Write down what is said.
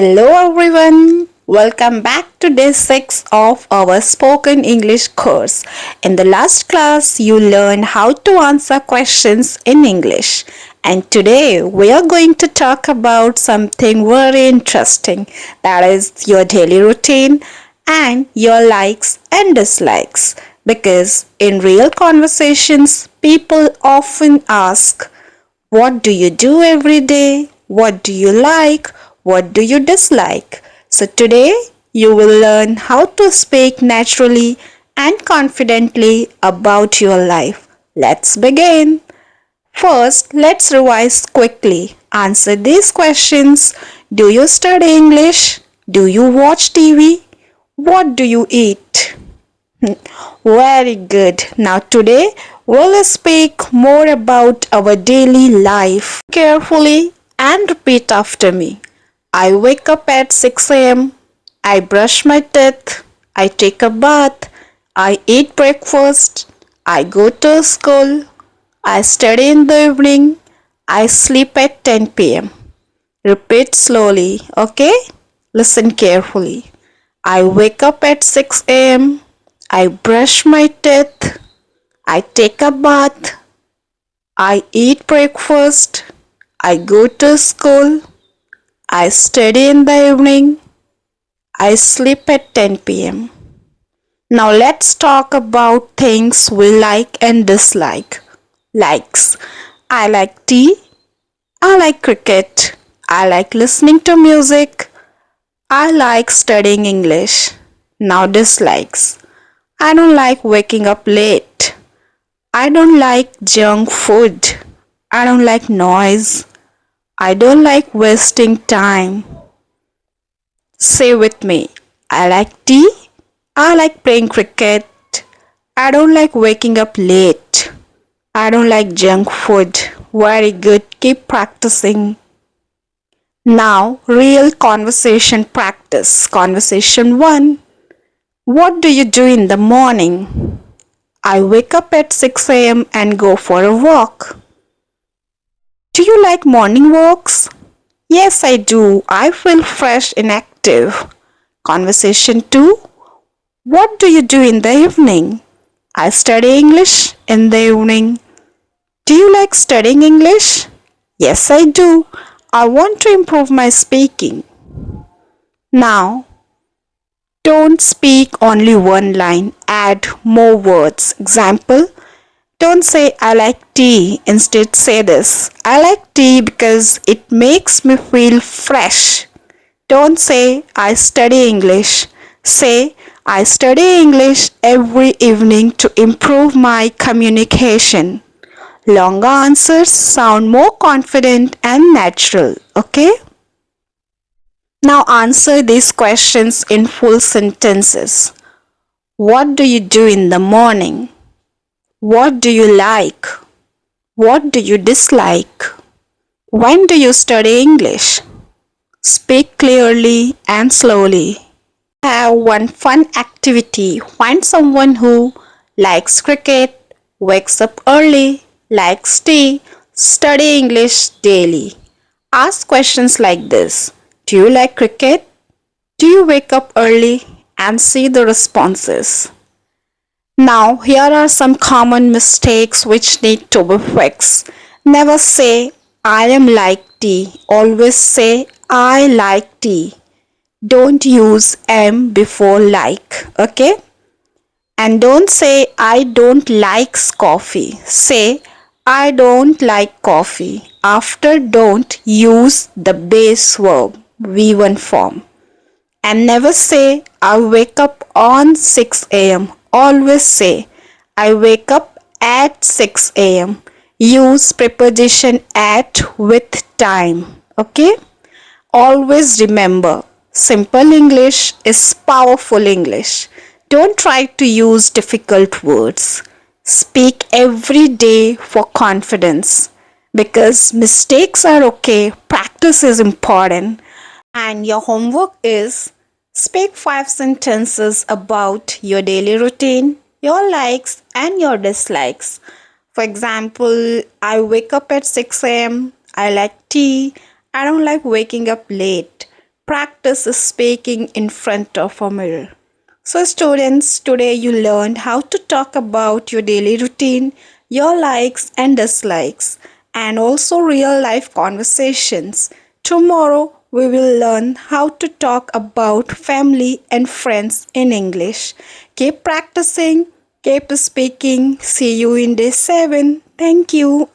Hello everyone, welcome back to day 6 of our spoken English course. In the last class, you learned how to answer questions in English. And today we are going to talk about something very interesting, that is your daily routine and your likes and dislikes. Because in real conversations, people often ask, what do you do every day? What do you like? What do you dislike? So today you will learn how to speak naturally and confidently about your life. Let's begin. First, let's revise quickly. Answer these questions. Do you study English? Do you watch TV? What do you eat? Very good. Now today we'll speak more about our daily life. Carefully and repeat after me. I wake up at 6 a.m. I brush my teeth. I take a bath. I eat breakfast. I go to school. I study in the evening. I sleep at 10 p.m. Repeat slowly, okay? Listen carefully. I wake up at 6 a.m. I brush my teeth. I take a bath. I eat breakfast. I go to school. I study in the evening. I sleep at 10 p.m. Now let's talk about things we like and dislike. Likes. I like tea. I like cricket. I like listening to music. I like studying English. Now dislikes. I don't like waking up late. I don't like junk food. I don't like noise. I don't like wasting time. Say with me. I like tea. I like playing cricket. I don't like waking up late. I don't like junk food. Very good. Keep practicing. Now, real conversation practice. Conversation 1. What do you do in the morning? I wake up at 6 a.m. and go for a walk. Do you like morning walks? Yes, I do. I feel fresh and active. Conversation 2. What do you do in the evening? I study English in the evening. Do you like studying English? Yes, I do. I want to improve my speaking. Now, don't speak only one line, add more words. Example, don't say I like tea. Instead, say this, I like tea because it makes me feel fresh. Don't say I study English. Say I study English every evening to improve my communication. Longer answers sound more confident and natural. Okay? Now answer these questions in full sentences. What do you do in the morning? What do you like? What do you dislike? When do you study English? Speak clearly and slowly. Have one fun activity. Find someone who likes cricket, wakes up early, likes tea, study English daily. Ask questions like this. Do you like cricket? Do you wake up early? And see the responses. Now, here are some common mistakes which need to be fixed. Never say, I am like tea. Always say, I like tea. Don't use am before like. Okay? And don't say, I don't like coffee. Say, I don't like coffee. After don't, use the base verb, V1 form. And never say, I wake up on 6 a.m. Always say, I wake up at 6 a.m. Use preposition at with time. Okay? Always remember, simple English is powerful English. Don't try to use difficult words. Speak every day for confidence. Because mistakes are okay, practice is important. And your homework is speak 5 sentences about your daily routine, your likes and your dislikes. For example, I wake up at 6 a.m. I like tea. I don't like waking up late. Practice speaking in front of a mirror. So, students, today you learned how to talk about your daily routine, your likes and dislikes, and also real life conversations. Tomorrow, we will learn how to talk about family and friends in English. Keep practicing, keep speaking. See you in day 7. Thank you.